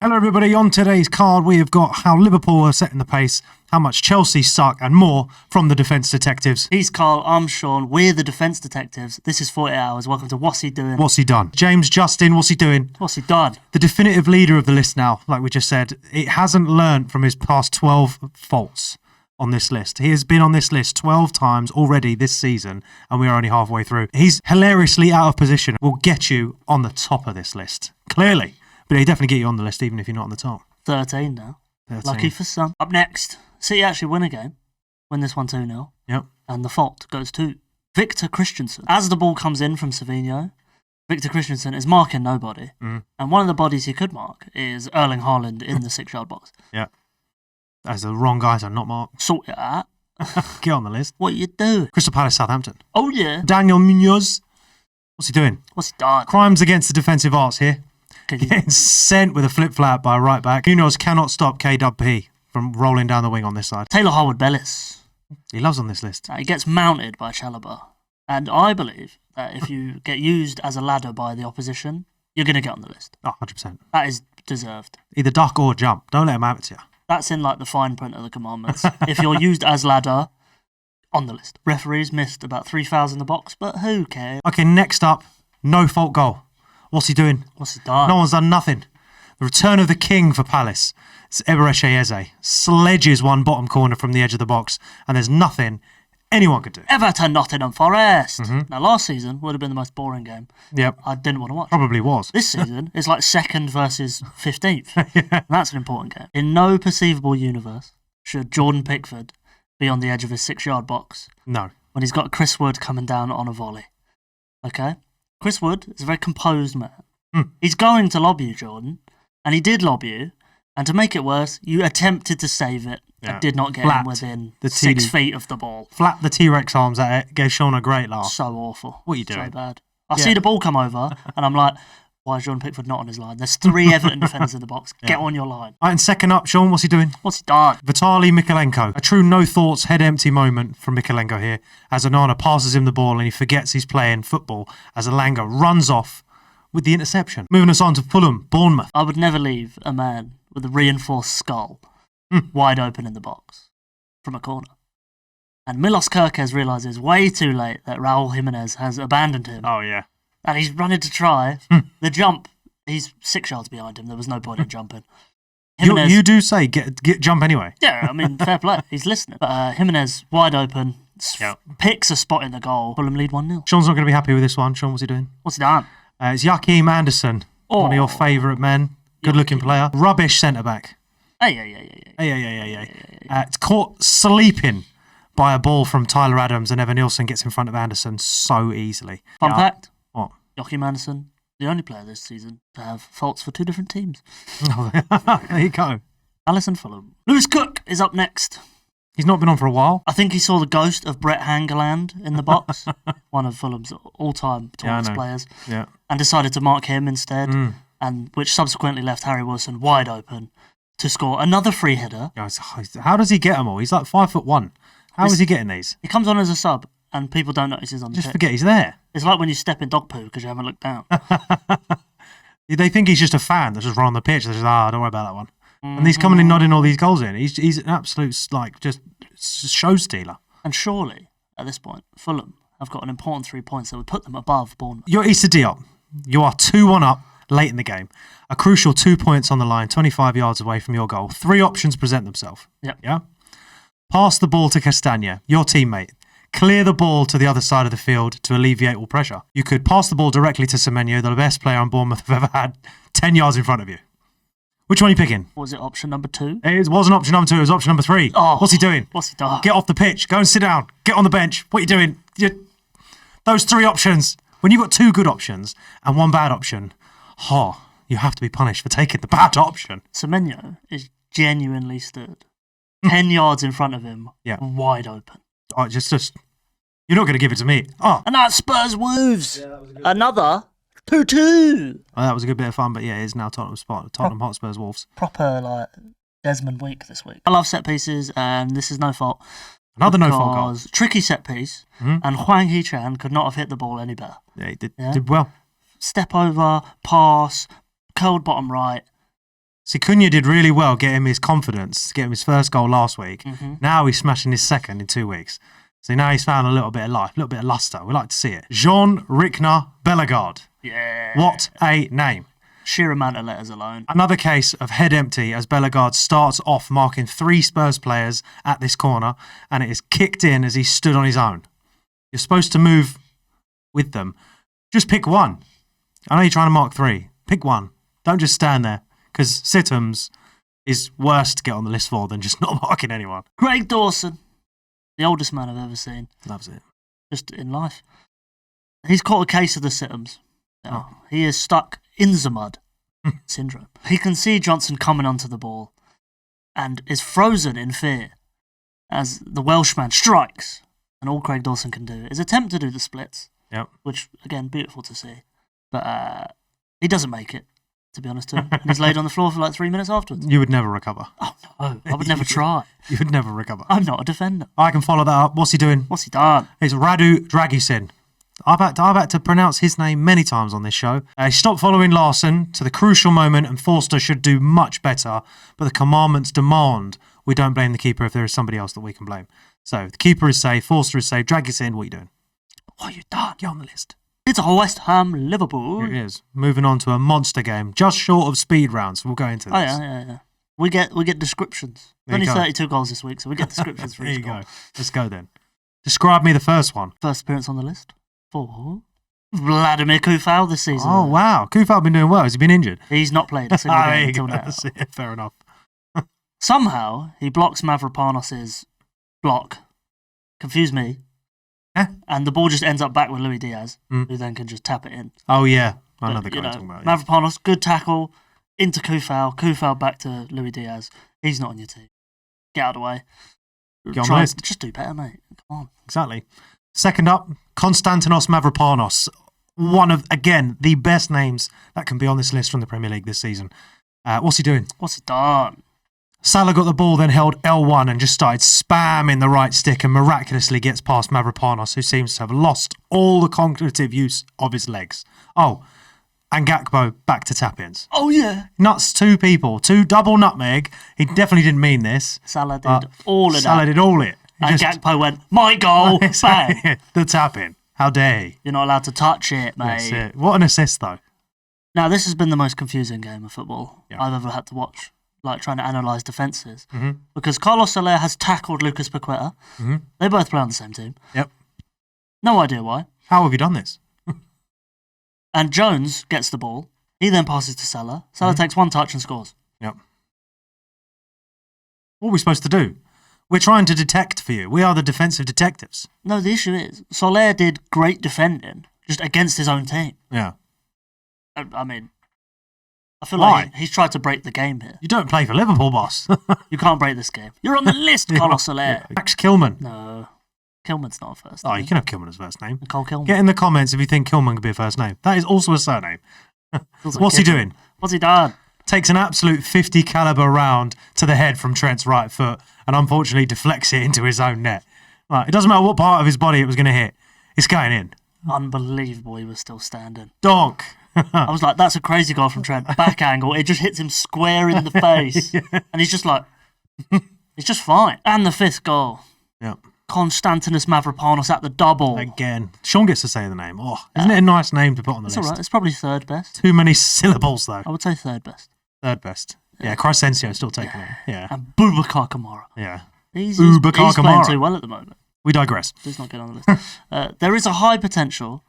Hello everybody, on today's card we have got how Liverpool are setting the pace, how much Chelsea suck and more from the Defence Detectives. He's Carl, I'm Sean, we're the Defence Detectives. This is 40 Hours, welcome to What's He Doing? What's he done? James Justin, what's he doing? What's he done? The definitive leader of the list now, like we just said. It hasn't learnt from his past 12 faults on this list. He has been on this list 12 times already this season and we are only halfway through. He's hilariously out of position. Will get you on the top of this list, clearly. But he'll definitely get you on the list even if you're not on the top. 13 now. 13. Lucky for some. Up next, City actually win a game. Win this one 2-0. Yep. And the fault goes to Victor Christensen. As the ball comes in from Savinho, Victor Christensen is marking nobody. And one of the bodies he could mark is Erling Haaland in the 6-yard box. Yeah. That's the wrong guys are not marked. Sort it out. Get on the list. What you do? Crystal Palace, Southampton. Oh, yeah. Daniel Munoz. What's he doing? What's he done? Crimes against the defensive arts here. Getting sent with a flip-flap by a right back. Munoz cannot stop KWP from rolling down the wing on this side. Taylor Howard-Bellis. He loves on this list. He gets mounted by Chalobah. And I believe that if you get used as a ladder by the opposition, you're going to get on the list. Oh, 100%. That is deserved. Either duck or jump. Don't let him have it to you. That's in like the fine print of the commandments. If you're used as ladder, on the list. Referees missed about 3 fouls in the box, but who cares? Okay, next up, no fault goal. What's he doing? What's he done? No one's done nothing. The return of the king for Palace. It's Eberechi Eze. Sledges one bottom corner from the edge of the box, and there's nothing anyone could do. Everton, Nottingham Forest. Now, last season would have been the most boring game. Yep. I didn't want to watch. Probably was. This season is like 2nd versus 15th. And that's an important game. In no perceivable universe should Jordan Pickford be on the edge of his 6-yard box. No. When he's got Chris Wood coming down on a volley. Okay? Chris Wood is a very composed man. He's going to lob you, Jordan, and he did lob you, and to make it worse, you attempted to save it and did not get him within the 6 feet of the ball. Flapped the T-Rex arms at it, gave Sean a great laugh. So awful. What are you doing? So bad. I see the ball come over, and I'm like, why is Jordan Pickford not on his line? There's 3 Everton defenders in the box. Get on your line. All right, and second up, Sean, what's he doing? What's he done? Vitaly Mikalenko. A true no-thoughts, head-empty moment from Mikalenko here as Onana passes him the ball and he forgets he's playing football as Elanga runs off with the interception. Moving us on to Fulham, Bournemouth. I would never leave a man with a reinforced skull wide open in the box from a corner. And Milos Kerkez realises way too late that Raul Jimenez has abandoned him. Oh, yeah. And he's running to try. The jump, he's 6 yards behind him. There was no point in jumping. You do say get jump anyway. Yeah, I mean, fair play. He's listening. But Jimenez, wide open, picks a spot in the goal. Fulham lead 1-0. Sean's not going to be happy with this one. Sean, what's he doing? What's he done? It's Joachim Anderson, one of your favourite men. Good-looking player. Rubbish centre-back. It's caught sleeping by a ball from Tyler Adams and Evan Nilsson gets in front of Anderson so easily. Fun fact. What? Joachim Anderson, the only player this season to have faults for 2 different teams. There you go. Alisson Fulham. Lewis Cook is up next. He's not been on for a while. I think he saw the ghost of Brett Hangeland in the box, one of Fulham's all-time tallest players, and decided to mark him instead, and which subsequently left Harry Wilson wide open to score another free header. How does he get them all? He's like 5'1". How is he getting these? He comes on as a sub, and people don't notice he's on the pitch. Just forget he's there. It's like when you step in dog poo because you haven't looked down. They think he's just a fan that's just run on the pitch. They're just, don't worry about that one. And he's coming in nodding all these goals in. He's an absolute, just show stealer. And surely, at this point, Fulham have got an important 3 points that would put them above Bournemouth. You're Issa Diop. You are 2-1 up late in the game. A crucial 2 points on the line, 25 yards away from your goal. 3 options present themselves. Yeah? Pass the ball to Castagna, your teammate. Clear the ball to the other side of the field to alleviate all pressure. You could pass the ball directly to Semenyo, the best player on Bournemouth have ever had, 10 yards in front of you. Which one are you picking? Was it option number 2? It wasn't option number 2, it was option number 3. Oh, what's he doing? What's he done? Get off the pitch, go and sit down, get on the bench. What are you doing? Those 3 options. When you've got 2 good options and 1 bad option, you have to be punished for taking the bad option. Semenyo is genuinely stood 10 yards in front of him, wide open. Just you're not going to give it to me. And that's Spurs Wolves. Another 2-2. Oh, that was a good bit of fun, but it is now Tottenham Hotspur's Wolves. Proper like Desmond week this week. I love set pieces, and this is no fault. Another no fault goal. Tricky set piece, and Hwang Hee-chan could not have hit the ball any better. Yeah, he did well. Step over, pass, curled bottom right. See, Cunha did really well, get him his confidence, get him his first goal last week. Now he's smashing his second in 2 weeks. So now he's found a little bit of life, a little bit of luster. We like to see it. Jean Rickner Bellegarde. Yeah. What a name. Sheer amount of letters alone. Another case of head empty as Bellegarde starts off marking 3 Spurs players at this corner, and it is kicked in as he stood on his own. You're supposed to move with them. Just pick one. I know you're trying to mark 3. Pick one. Don't just stand there, because Sitham's is worse to get on the list for than just not marking anyone. Craig Dawson, the oldest man I've ever seen. Loves it. Just in life. He's caught a case of the Sitthams. He is stuck in the mud syndrome. He can see Johnson coming onto the ball and is frozen in fear as the Welshman strikes. And all Craig Dawson can do is attempt to do the splits, which, again, beautiful to see. But he doesn't make it, to be honest to him. And he's laid on the floor for like 3 minutes afterwards. You would never recover. Oh, no. I would never try. You would never recover. I'm not a defender. I can follow that up. What's he doing? What's he done? It's Radu Dragisin. I've had to pronounce his name many times on this show. He stopped following Larson to the crucial moment, and Forster should do much better, but the commandments demand we don't blame the keeper if there is somebody else that we can blame. So the keeper is safe, Forster is safe, Dragisin, what are you doing? What are you done? Get on the list. It's a West Ham Liverpool. It is. Moving on to a monster game, just short of speed rounds. We'll go into this. Oh, yeah. We get descriptions. Only 32 goals this week, so we get descriptions for each goal. There you go. Let's go then. Describe me the first one. First appearance on the list for Vladimir Kufal this season. Oh, wow. Kufal been doing well. Has he been injured? He's not played a single game until now. Fair enough. Somehow, he blocks Mavropanos' block. Confuse me. And the ball just ends up back with Luis Diaz, who then can just tap it in. Oh, yeah. I know the guy you're talking about. Mavropanos, good tackle, into Kufal. Kufal back to Luis Diaz. He's not on your team. Get out of the way. Get on the list. Just do better, mate. Come on. Exactly. Second up, Konstantinos Mavropanos. One of, again, the best names that can be on this list from the Premier League this season. What's he doing? What's he done? Salah got the ball, then held L1 and just started spamming the right stick and miraculously gets past Mavropanos, who seems to have lost all the cognitive use of his legs. Oh, and Gakpo back to tap-ins. Oh, yeah. Nuts, 2 people, 2 double nutmeg. He definitely didn't mean this. Salah did all of that. Salah did all it. And Gakpo went, my goal, bang. The tap-in. How dare he? You're not allowed to touch it, mate. That's it. What an assist, though. Now, this has been the most confusing game of football I've ever had to watch, like trying to analyse defences. Because Carlos Soler has tackled Lucas Paqueta. They both play on the same team. Yep. No idea why. How have you done this? And Jones gets the ball. He then passes to Salah. Salah takes 1 touch and scores. Yep. What are we supposed to do? We're trying to detect for you. We are the defensive detectives. No, the issue is, Soler did great defending, just against his own team. Yeah. I mean, I feel like he's tried to break the game here. You don't play for Liverpool, boss. You can't break this game. You're on the list, Carlos Soler. Max Kilman. No. Kilman's not a first name. name. You can have Kilman as first name. Nicole Kilman. Get in the comments if you think Kilman could be a first name. That is also a surname. What's he doing? What's he done? Takes an absolute 50 caliber round to the head from Trent's right foot and unfortunately deflects it into his own net. Right, it doesn't matter what part of his body it was going to hit. It's going in. Unbelievable he was still standing. Donk. I was like, that's a crazy goal from Trent. Back angle. It just hits him square in the face. And he's just like, it's just fine. And the 5th goal. Yep. Konstantinos Mavropanos at the double. Again. Sean gets to say the name. Oh, isn't it a nice name to put on the list? It's all right. It's probably 3rd best. Too many syllables, though. I would say 3rd best. 3rd best. Yeah, Crescencio still taking it. Yeah. And Boubacar Kamara. Yeah. He's playing too well at the moment. We digress. He's not getting on the list. There is a high potential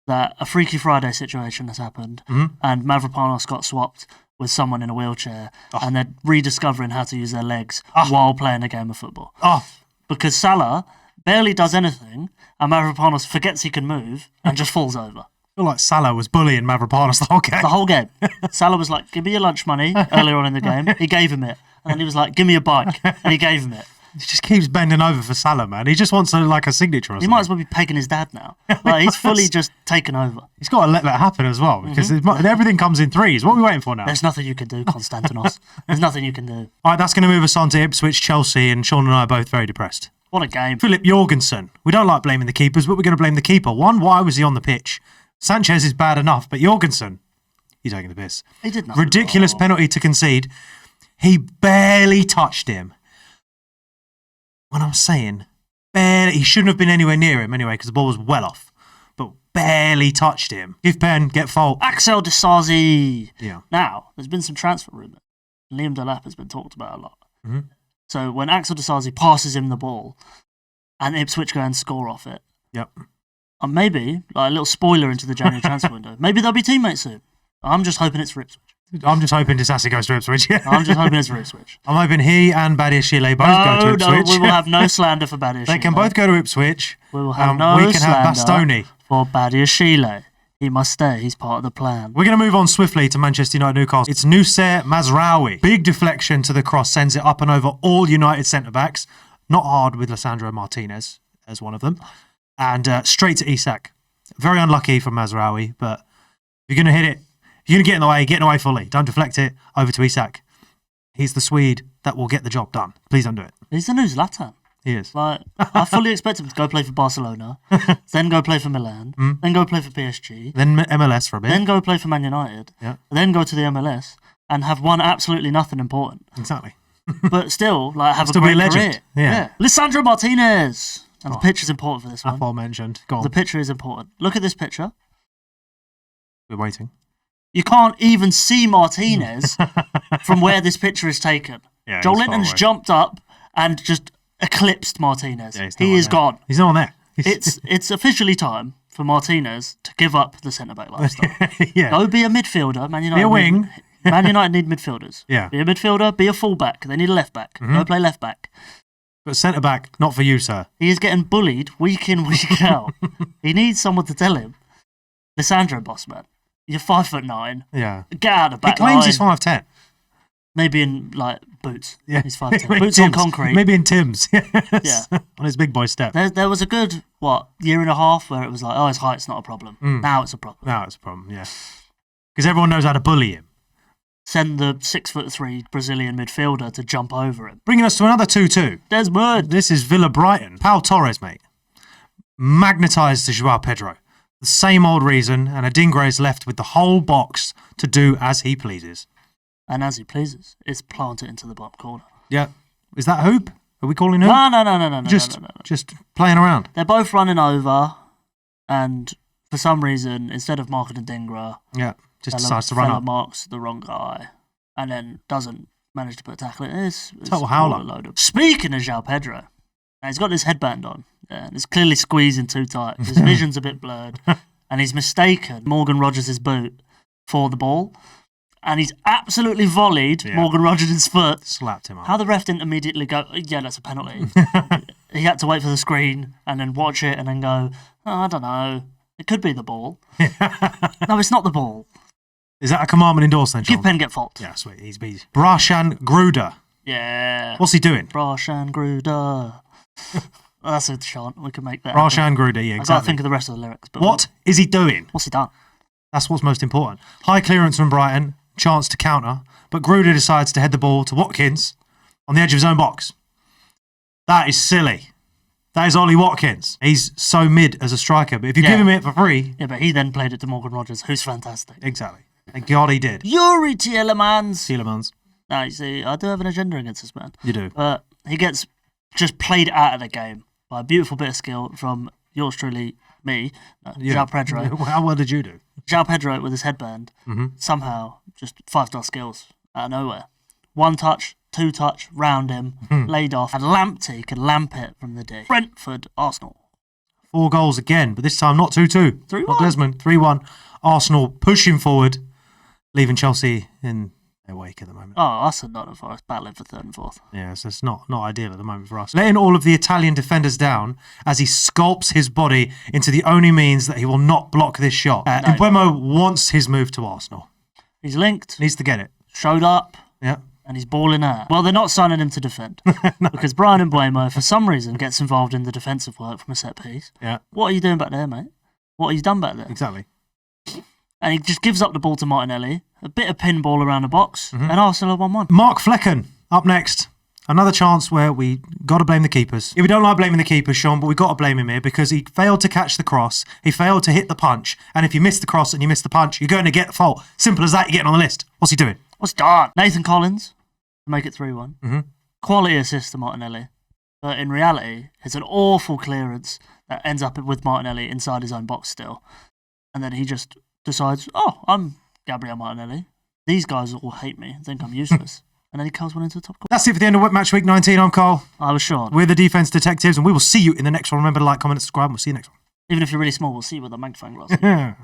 that a Freaky Friday situation has happened and Mavropanos got swapped with someone in a wheelchair and they're rediscovering how to use their legs while playing a game of football. Because Salah barely does anything and Mavropanos forgets he can move and just falls over. I feel like Salah was bullying Mavropanos the whole game. The whole game. Salah was like, give me your lunch money earlier on in the game. He gave him it. And then he was like, give me a bike. And he gave him it. He just keeps bending over for Salah, man. He just wants a signature or something. He might as well be pegging his dad now. Like, he's fully just taken over. He's got to let that happen as well because everything comes in threes. What are we waiting for now? There's nothing you can do, Konstantinos. There's nothing you can do. All right, that's going to move us on to Ipswich, Chelsea, and Sean and I are both very depressed. What a game. Philip Jorgensen. We don't like blaming the keepers, but we're going to blame the keeper. One, why was he on the pitch? Sanchez is bad enough, but Jorgensen, You're taking the piss. He did nothing. Ridiculous penalty to concede. He barely touched him. When I'm saying barely, he shouldn't have been anywhere near him anyway because the ball was well off. But barely touched him. Give pen, get fault. Axel Disasi. Yeah. Now, there's been some transfer rumours. Liam Delap has been talked about a lot. Mm-hmm. So when Axel Disasi passes him the ball and Ipswich go and score off it, yep. And maybe, like a little spoiler into the January transfer window, maybe they'll be teammates soon. I'm just hoping it's for Ipswich. I'm just hoping Disasi goes to Ipswich. I'm just hoping it's for Ipswich. I'm hoping he and Badiashile both go to Ipswich. No, we will have no slander for Badiashile. They can both go to Ipswich. We will have no slander have Bastoni for Badiashile. He must stay. He's part of the plan. We're going to move on swiftly to Manchester United Newcastle. It's Noussair Mazraoui. Big deflection to the cross, sends it up and over all United centre-backs. Not hard with Lissandro Martinez as one of them. And straight to Isak. Very unlucky from Mazraoui, but if you're going to hit it, if you're going to get in the way fully. Don't deflect it over to Isak. He's the Swede that will get the job done. Please don't do it. He's the new Zlatan. He is. Like, I fully expect him to go play for Barcelona, then go play for Milan, then go play for PSG, then MLS for a bit, then go play for Man United, then go to the MLS and have won absolutely nothing important. Exactly. But still, like, have still a great be a legend. career. Yeah. Lissandro Martinez. And the picture is important for this one. Aforementioned. Go on. The picture is important. Look at this picture. We're waiting. You can't even see Martinez from where this picture is taken. Yeah, Joel Linton's jumped up and just eclipsed Martinez. Yeah, he is gone. He's not on there. It's officially time for Martinez to give up the centre-back lifestyle. Yeah. Go be a midfielder. Man United be a wing. Man United need midfielders. Yeah. Be a midfielder, be a fullback. They need a left-back. Go play left-back. But centre-back, not for you, sir. He is getting bullied week in, week out. He needs someone to tell him, Lissandro, boss man, you're 5'9". Yeah. Get out of the back He claims line. he's 5'10". Maybe in, like, boots. Yeah. He's 5'10". Boots on concrete. Maybe in Tim's. Yes. Yeah. On his big boy step. There was a good, year and a half where it was like, oh, his height's not a problem. Now it's a problem. Now it's a problem, yeah. Because everyone knows how to bully him. Send the 6'3" Brazilian midfielder to jump over him. Bringing us to another 2-2. Desmond. This is Villa Brighton. Pau Torres, mate. Magnetised to Joao Pedro. The same old reason, and Adingra is left with the whole box to do as he pleases. And as he pleases, it's planted into the bottom corner. Yeah. Is that hoop? Are we calling hoop? No. Just playing around. They're both running over, and for some reason, instead of marking Adingra, just decides to run up. Marks the wrong guy, and then doesn't manage to put a tackle in. It's total howler. Speaking of Joao Pedro, now he's got this headband on. Yeah, and it's clearly squeezing too tight. His vision's a bit blurred, and he's mistaken Morgan Rogers' boot for the ball, and he's absolutely volleyed Morgan Rogers' foot. Slapped him up. How the ref didn't immediately go, yeah, that's a penalty. He had to wait for the screen and then watch it and then go, oh, I don't know. It could be the ball. No, it's not the ball. Is that a commandment endorsed then, Sean? Give pen, get fault. Yeah, sweet. He's beat. Brashan Gruder. Yeah. What's he doing? Brashan Gruder. That's a chant. We can make that. Brashan Gruder, yeah, exactly. I gotta think of the rest of the lyrics. But what is he doing? What's he done? That's what's most important. High clearance from Brighton, chance to counter, but Gruder decides to head the ball to Watkins on the edge of his own box. That is silly. That is Ollie Watkins. He's so mid as a striker, but if you give him it for free... Yeah, but he then played it to Morgan Rogers, who's fantastic. Exactly. Thank God he did. Yuri Tielemans. Now, you see, I do have an agenda against this man. You do. But he gets just played out of the game by a beautiful bit of skill from yours truly, me, Joao Pedro. How well did you do? Joao Pedro with his headband, somehow, just 5-star skills out of nowhere. 1 touch, 2 touch, round him, laid off, and Lamptey could lamp it from the D. Brentford, Arsenal. 4 goals again, but this time not 2-2. 3-1. Not Desmond, 3-1. Arsenal pushing forward, leaving Chelsea in their wake at the moment. Oh, us and Nottingham Forest battling for 3rd and 4th. Yeah, so it's not ideal at the moment for us. Letting all of the Italian defenders down as he sculpts his body into the only means that he will not block this shot. Mbeumo wants his move to Arsenal. He's linked. Needs to get it. Showed up. Yeah. And he's balling out. Well, they're not signing him to defend. No. Because Brian Mbeumo, for some reason, gets involved in the defensive work from a set piece. Yeah. What are you doing back there, mate? What have you done back there? Exactly. And he just gives up the ball to Martinelli, a bit of pinball around the box, and Arsenal 1-1. Mark Flecken up next. Another chance where we got to blame the keepers. Yeah, we don't like blaming the keepers, Sean, but we got to blame him here because he failed to catch the cross. He failed to hit the punch. And if you miss the cross and you miss the punch, you're going to get the fault. Simple as that, you're getting on the list. What's he doing? What's done? Nathan Collins to make it 3-1. Mm-hmm. Quality assist to Martinelli. But in reality, it's an awful clearance that ends up with Martinelli inside his own box still. And then he just decides, I'm Gabriel Martinelli. These guys all hate me and think I'm useless. And then he curls one into the top corner. That's it for the end of match week 19. I'm Carl. I was Sean. We're the Defence Detectives, and we will see you in the next one. Remember to like, comment, and subscribe, and we'll see you next one. Even if you're really small, we'll see you with a magnifying glass.